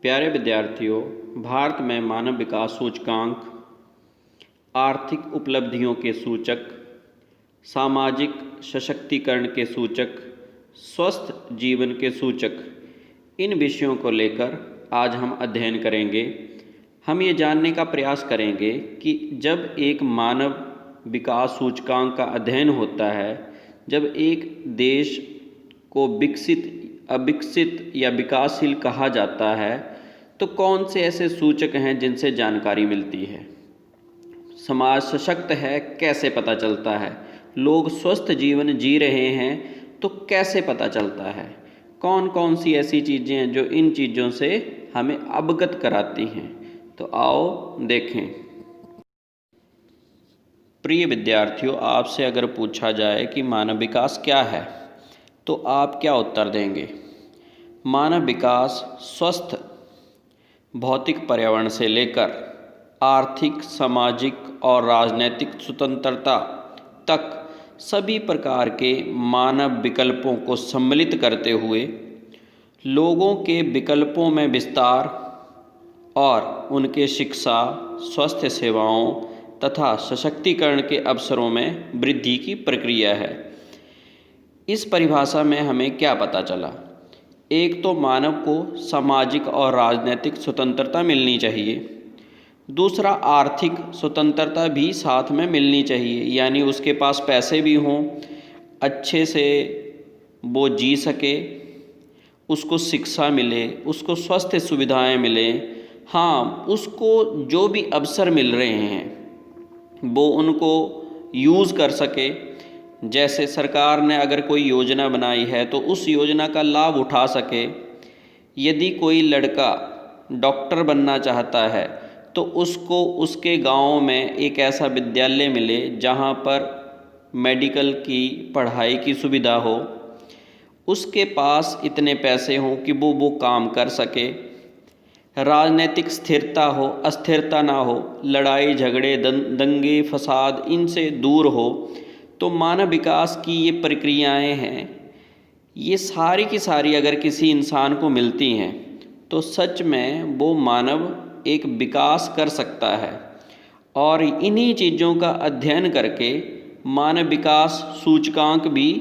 प्यारे विद्यार्थियों, भारत में मानव विकास सूचकांक, आर्थिक उपलब्धियों के सूचक, सामाजिक सशक्तिकरण के सूचक, स्वस्थ जीवन के सूचक, इन विषयों को लेकर आज हम अध्ययन करेंगे। हम ये जानने का प्रयास करेंगे कि जब एक मानव विकास सूचकांक का अध्ययन होता है, जब एक देश को विकसित, अविकसित या विकासशील कहा जाता है, तो कौन से ऐसे सूचक हैं जिनसे जानकारी मिलती है। समाज सशक्त है कैसे पता चलता है, लोग स्वस्थ जीवन जी रहे हैं तो कैसे पता चलता है, कौन कौन सी ऐसी चीज़ें हैं जो इन चीज़ों से हमें अवगत कराती हैं। तो आओ देखें। प्रिय विद्यार्थियों, आपसे अगर पूछा जाए कि मानव विकास क्या है तो आप क्या उत्तर देंगे। मानव विकास स्वस्थ भौतिक पर्यावरण से लेकर आर्थिक, सामाजिक और राजनैतिक स्वतंत्रता तक सभी प्रकार के मानव विकल्पों को सम्मिलित करते हुए लोगों के विकल्पों में विस्तार और उनके शिक्षा, स्वास्थ्य सेवाओं तथा सशक्तिकरण के अवसरों में वृद्धि की प्रक्रिया है। इस परिभाषा में हमें क्या पता चला? एक तो मानव को सामाजिक और राजनीतिक स्वतंत्रता मिलनी चाहिए, दूसरा आर्थिक स्वतंत्रता भी साथ में मिलनी चाहिए, यानी उसके पास पैसे भी हों, अच्छे से वो जी सके, उसको शिक्षा मिले, उसको स्वास्थ्य सुविधाएं मिलें। हाँ, उसको जो भी अवसर मिल रहे हैं वो उनको यूज़ कर सके। जैसे सरकार ने अगर कोई योजना बनाई है तो उस योजना का लाभ उठा सके। यदि कोई लड़का डॉक्टर बनना चाहता है तो उसको उसके गांव में एक ऐसा विद्यालय मिले जहां पर मेडिकल की पढ़ाई की सुविधा हो, उसके पास इतने पैसे हों कि वो काम कर सके, राजनीतिक स्थिरता हो, अस्थिरता ना हो, लड़ाई झगड़े, दंगे फसाद इनसे दूर हो। तो मानव विकास की ये प्रक्रियाएं हैं, ये सारी की सारी अगर किसी इंसान को मिलती हैं तो सच में वो मानव एक विकास कर सकता है। और इन्हीं चीज़ों का अध्ययन करके मानव विकास सूचकांक भी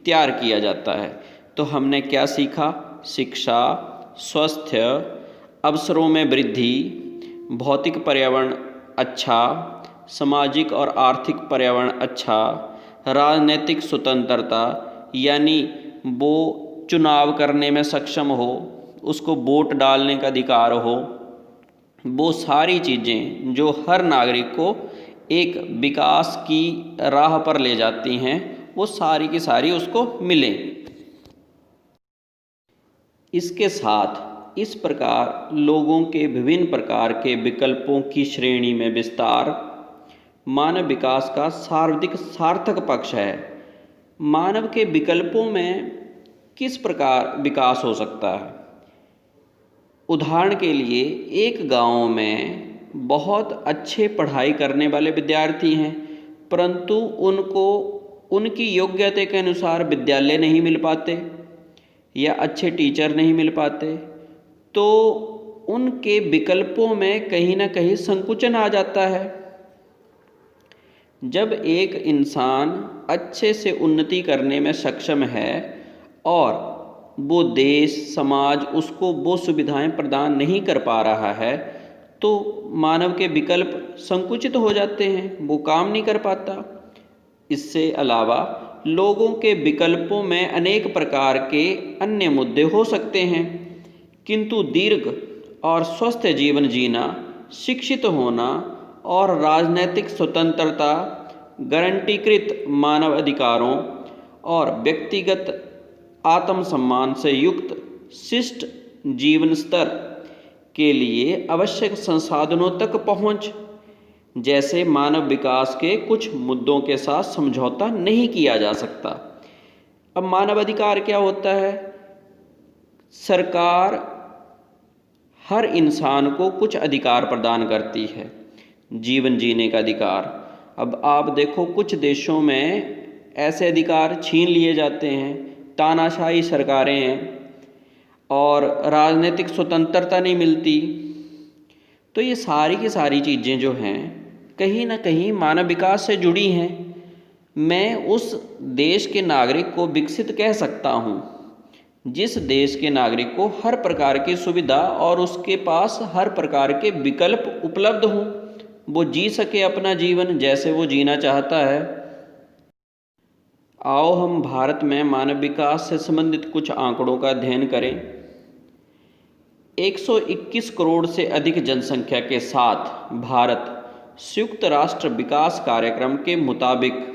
तैयार किया जाता है। तो हमने क्या सीखा? शिक्षा, स्वास्थ्य, अवसरों में वृद्धि, भौतिक पर्यावरण अच्छा, सामाजिक और आर्थिक पर्यावरण अच्छा, राजनीतिक स्वतंत्रता यानी वो चुनाव करने में सक्षम हो, उसको वोट डालने का अधिकार हो, वो सारी चीज़ें जो हर नागरिक को एक विकास की राह पर ले जाती हैं, वो सारी की सारी उसको मिलें। इसके साथ इस प्रकार लोगों के विभिन्न प्रकार के विकल्पों की श्रेणी में विस्तार मानव विकास का सर्वाधिक सार्थक पक्ष है। मानव के विकल्पों में किस प्रकार विकास हो सकता है? उदाहरण के लिए एक गांव में बहुत अच्छे पढ़ाई करने वाले विद्यार्थी हैं, परंतु उनको उनकी योग्यता के अनुसार विद्यालय नहीं मिल पाते या अच्छे टीचर नहीं मिल पाते, तो उनके विकल्पों में कहीं ना कहीं संकुचन आ जाता है। जब एक इंसान अच्छे से उन्नति करने में सक्षम है और वो देश, समाज उसको वो सुविधाएं प्रदान नहीं कर पा रहा है, तो मानव के विकल्प संकुचित हो जाते हैं, वो काम नहीं कर पाता। इससे अलावा लोगों के विकल्पों में अनेक प्रकार के अन्य मुद्दे हो सकते हैं, किंतु दीर्घ और स्वस्थ जीवन जीना, शिक्षित होना और राजनैतिक स्वतंत्रता, गारंटीकृत मानव अधिकारों और व्यक्तिगत आत्मसम्मान से युक्त शिष्ट जीवन स्तर के लिए आवश्यक संसाधनों तक पहुंच जैसे मानव विकास के कुछ मुद्दों के साथ समझौता नहीं किया जा सकता। अब मानव अधिकार क्या होता है? सरकार हर इंसान को कुछ अधिकार प्रदान करती है, जीवन जीने का अधिकार। अब आप देखो कुछ देशों में ऐसे अधिकार छीन लिए जाते हैं, तानाशाही सरकारें हैं और राजनीतिक स्वतंत्रता नहीं मिलती। तो ये सारी की सारी चीज़ें जो हैं कहीं ना कहीं मानव विकास से जुड़ी हैं। मैं उस देश के नागरिक को विकसित कह सकता हूँ जिस देश के नागरिक को हर प्रकार की सुविधा और उसके पास हर प्रकार के विकल्प उपलब्ध हों, वो जी सके अपना जीवन जैसे वो जीना चाहता है। आओ हम भारत में मानव विकास से संबंधित कुछ आंकड़ों का अध्ययन करें। 121 करोड़ से अधिक जनसंख्या के साथ भारत संयुक्त राष्ट्र विकास कार्यक्रम के मुताबिक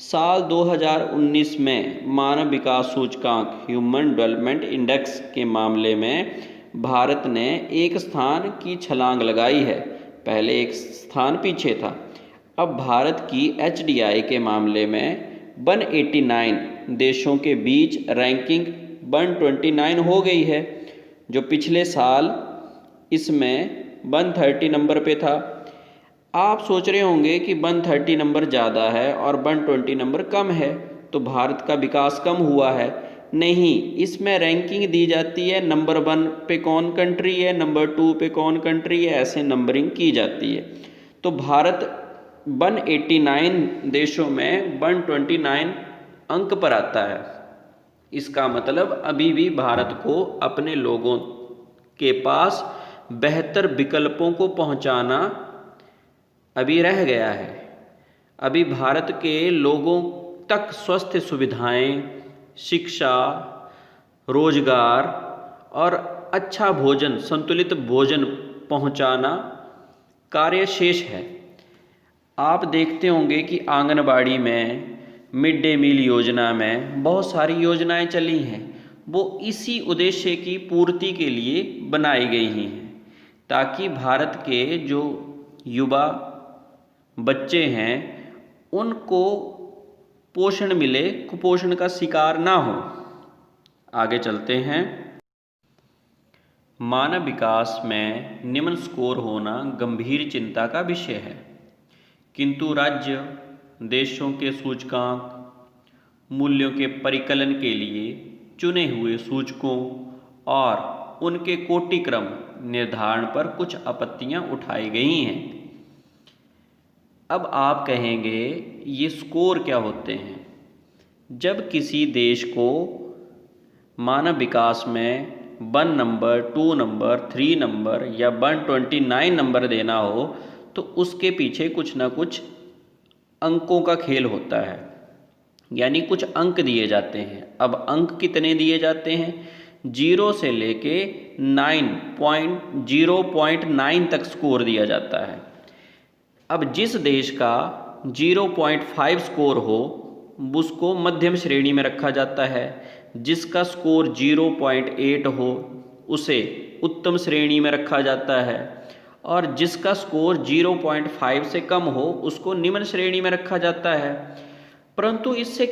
साल 2019 में मानव विकास सूचकांक ह्यूमन डेवलपमेंट इंडेक्स के मामले में भारत ने एक स्थान की छलांग लगाई है। पहले एक स्थान पीछे था। अब भारत की HDI के मामले में 189 देशों के बीच रैंकिंग 129 हो गई है, जो पिछले साल इसमें 130 नंबर पे था। आप सोच रहे होंगे कि 130 नंबर ज़्यादा है और 120 नंबर कम है, तो भारत का विकास कम हुआ है। नहीं, इसमें रैंकिंग दी जाती है, नंबर 1 पे कौन कंट्री है, नंबर 2 पे कौन कंट्री है, ऐसे नंबरिंग की जाती है। तो भारत 189 देशों में 129 अंक पर आता है। इसका मतलब अभी भी भारत को अपने लोगों के पास बेहतर विकल्पों को पहुंचाना अभी रह गया है। अभी भारत के लोगों तक स्वास्थ्य सुविधाएं, शिक्षा, रोजगार और अच्छा भोजन, संतुलित भोजन पहुंचाना कार्य शेष है। आप देखते होंगे कि आंगनबाड़ी में, मिड डे मील योजना में बहुत सारी योजनाएं चली हैं। वो इसी उद्देश्य की पूर्ति के लिए बनाई गई हैं, ताकि भारत के जो युवा बच्चे हैं उनको पोषण मिले, कुपोषण का शिकार ना हो। आगे चलते हैं। मानव विकास में निम्न स्कोर होना गंभीर चिंता का विषय है, किंतु राज्य देशों के सूचकांक मूल्यों के परिकलन के लिए चुने हुए सूचकों और उनके कोटिक्रम निर्धारण पर कुछ आपत्तियां उठाई गई हैं। अब आप कहेंगे ये स्कोर क्या होते हैं? जब किसी देश को मानव विकास में 1 नंबर, 2 नंबर, 3 नंबर या 129 नंबर देना हो तो उसके पीछे कुछ ना कुछ अंकों का खेल होता है, यानी कुछ अंक दिए जाते हैं। अब अंक कितने दिए जाते हैं? 0 से लेके 0.9 तक स्कोर दिया जाता है। अब जिस देश का 0.5 स्कोर हो उसको मध्यम श्रेणी में रखा जाता है, जिसका स्कोर 0.8 हो उसे उत्तम श्रेणी में रखा जाता है, और जिसका स्कोर 0.5 से कम हो उसको निम्न श्रेणी में रखा जाता है। परंतु इससे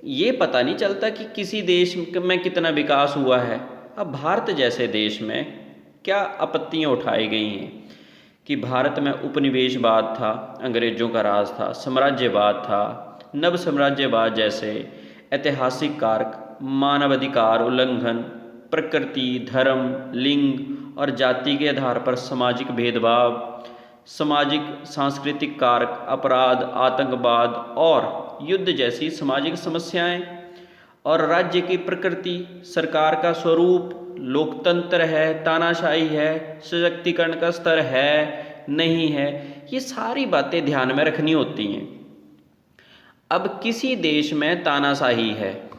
ये पता नहीं चलता कि किसी देश में कितना विकास हुआ है। अब भारत जैसे देश में क्या आपत्तियां उठाई गई हैं कि भारत में उपनिवेशवाद था, अंग्रेजों का राज था, साम्राज्यवाद था, नव साम्राज्यवाद जैसे ऐतिहासिक कारक, मानवाधिकार उल्लंघन, प्रकृति, धर्म, लिंग और जाति के आधार पर सामाजिक भेदभाव, सामाजिक सांस्कृतिक कारक, अपराध, आतंकवाद और युद्ध जैसी सामाजिक समस्याएं, और राज्य की प्रकृति, सरकार का स्वरूप, लोकतंत्र है, तानाशाही है, सशक्तिकरण का स्तर है, नहीं है, ये सारी बातें ध्यान में रखनी होती हैं। अब किसी देश में तानाशाही है,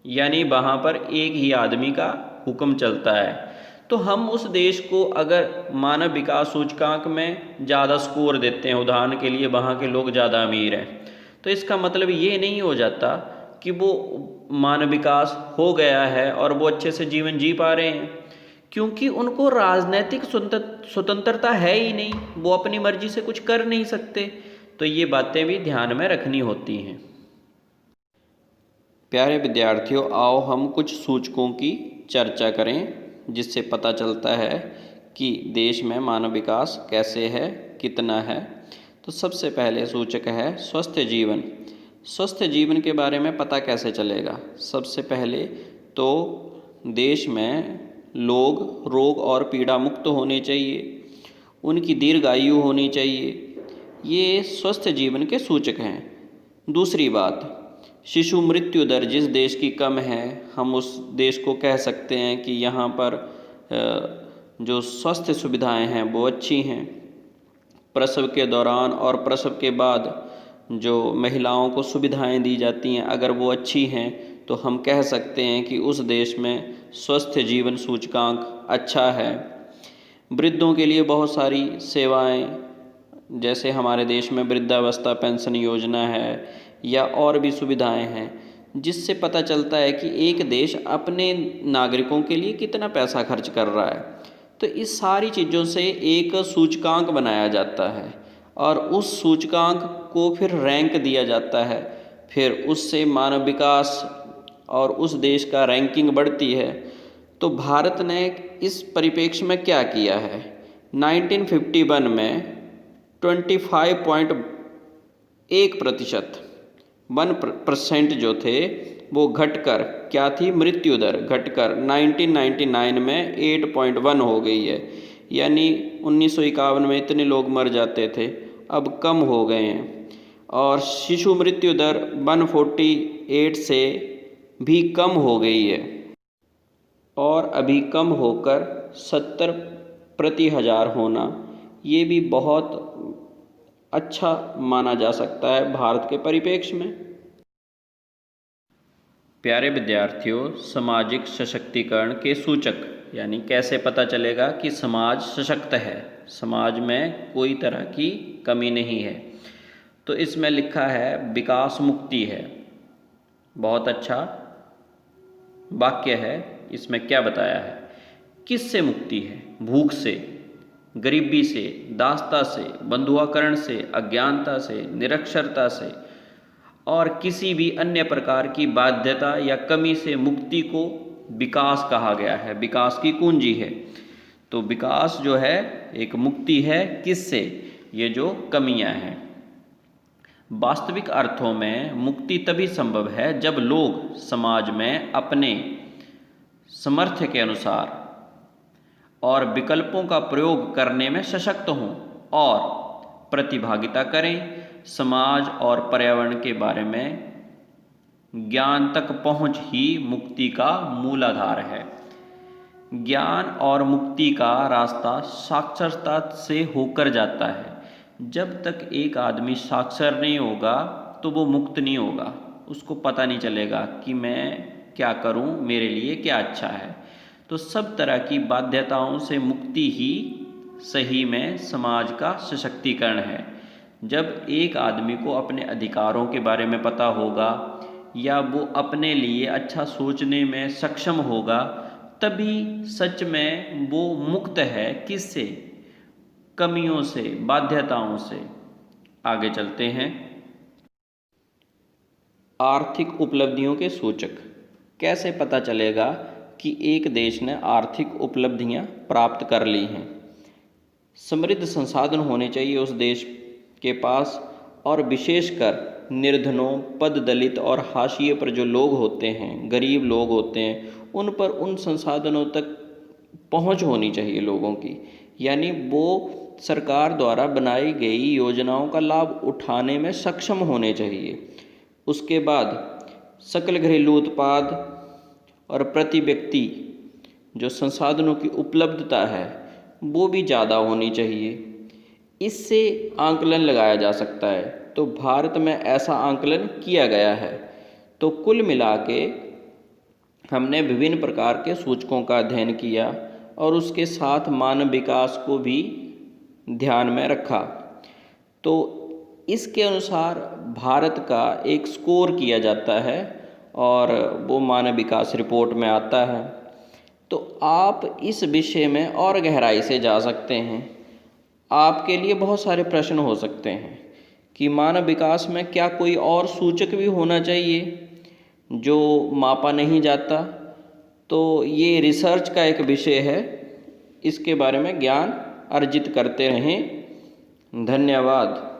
यानी वहाँ पर एक ही आदमी का हुक्म चलता है, तो हम उस देश को अगर मानव विकास सूचकांक में ज़्यादा स्कोर देते हैं, उदाहरण के लिए वहाँ के लोग ज़्यादा अमीर हैं, तो इसका मतलब ये नहीं हो जाता कि वो मानव विकास हो गया है और वो अच्छे से जीवन जी पा रहे हैं, क्योंकि उनको राजनीतिक स्वतंत्रता है ही नहीं, वो अपनी मर्जी से कुछ कर नहीं सकते। तो ये बातें भी ध्यान में रखनी होती हैं। प्यारे विद्यार्थियों, आओ हम कुछ सूचकों की चर्चा करें जिससे पता चलता है कि देश में मानव विकास कैसे है, कितना है। तो सबसे पहले सूचक है स्वस्थ जीवन। स्वस्थ जीवन के बारे में पता कैसे चलेगा? सबसे पहले तो देश में लोग रोग और पीड़ा मुक्त होने चाहिए, उनकी दीर्घायु होनी चाहिए। ये स्वस्थ जीवन के सूचक हैं। दूसरी बात, शिशु मृत्यु दर जिस देश की कम है, हम उस देश को कह सकते हैं कि यहाँ पर जो स्वास्थ्य सुविधाएं हैं वो अच्छी हैं। प्रसव के दौरान और प्रसव के बाद जो महिलाओं को सुविधाएं दी जाती हैं, अगर वो अच्छी हैं तो हम कह सकते हैं कि उस देश में स्वस्थ जीवन सूचकांक अच्छा है। वृद्धों के लिए बहुत सारी सेवाएं, जैसे हमारे देश में वृद्धावस्था पेंशन योजना है या और भी सुविधाएं हैं, जिससे पता चलता है कि एक देश अपने नागरिकों के लिए कितना पैसा खर्च कर रहा है। तो इस सारी चीज़ों से एक सूचकांक बनाया जाता है और उस सूचकांक को फिर रैंक दिया जाता है। फिर उससे मानव विकास और उस देश का रैंकिंग बढ़ती है। तो भारत ने इस परिप्रेक्ष्य में क्या किया है, 1951 में 25.1% 1% जो थे वो घटकर क्या थी, मृत्यु दर घटकर 1999 में 8.1 हो गई है। यानी 1951 में इतने लोग मर जाते थे, अब कम हो गए हैं। और शिशु मृत्यु दर 148 से भी कम हो गई है और अभी कम होकर 70 प्रति हज़ार होना, ये भी बहुत अच्छा माना जा सकता है भारत के परिप्रेक्ष्य में। प्यारे विद्यार्थियों, सामाजिक सशक्तिकरण के सूचक, यानी कैसे पता चलेगा कि समाज सशक्त है, समाज में कोई तरह की कमी नहीं है। तो इसमें लिखा है विकास मुक्ति है। बहुत अच्छा वाक्य है। इसमें क्या बताया है, किससे मुक्ति है? भूख से, गरीबी से, दासता से, बंधुआकरण से, अज्ञानता से, निरक्षरता से और किसी भी अन्य प्रकार की बाध्यता या कमी से मुक्ति को विकास कहा गया है, विकास की कुंजी है। तो विकास जो है एक मुक्ति है, किससे? ये जो कमियां हैं। वास्तविक अर्थों में मुक्ति तभी संभव है जब लोग समाज में अपने सामर्थ्य के अनुसार और विकल्पों का प्रयोग करने में सशक्त हों और प्रतिभागिता करें। समाज और पर्यावरण के बारे में ज्ञान तक पहुंच ही मुक्ति का मूलाधार है। ज्ञान और मुक्ति का रास्ता साक्षरता से होकर जाता है। जब तक एक आदमी साक्षर नहीं होगा तो वो मुक्त नहीं होगा। उसको पता नहीं चलेगा कि मैं क्या करूं, मेरे लिए क्या अच्छा है। तो सब तरह की बाध्यताओं से मुक्ति ही सही में समाज का सशक्तिकरण है। जब एक आदमी को अपने अधिकारों के बारे में पता होगा या वो अपने लिए अच्छा सोचने में सक्षम होगा, तभी सच में वो मुक्त है। किससे? कमियों से, बाध्यताओं से। आगे चलते हैं। आर्थिक उपलब्धियों के सूचक। कैसे पता चलेगा कि एक देश ने आर्थिक उपलब्धियां प्राप्त कर ली हैं? समृद्ध संसाधन होने चाहिए उस देश के पास, और विशेषकर निर्धनों, पद दलित और हाशिए पर जो लोग होते हैं, गरीब लोग होते हैं, उन पर उन संसाधनों तक पहुंच होनी चाहिए लोगों की। यानी वो सरकार द्वारा बनाई गई योजनाओं का लाभ उठाने में सक्षम होने चाहिए। उसके बाद सकल घरेलू उत्पाद और प्रति व्यक्ति जो संसाधनों की उपलब्धता है वो भी ज़्यादा होनी चाहिए। इससे आंकलन लगाया जा सकता है। तो भारत में ऐसा आंकलन किया गया है। तो कुल मिला के हमने विभिन्न प्रकार के सूचकों का अध्ययन किया और उसके साथ मानव विकास को भी ध्यान में रखा। तो इसके अनुसार भारत का एक स्कोर किया जाता है और वो मानव विकास रिपोर्ट में आता है। तो आप इस विषय में और गहराई से जा सकते हैं। आपके लिए बहुत सारे प्रश्न हो सकते हैं कि मानव विकास में क्या कोई और सूचक भी होना चाहिए जो मापा नहीं जाता। तो ये रिसर्च का एक विषय है, इसके बारे में ज्ञान अर्जित करते रहें। धन्यवाद।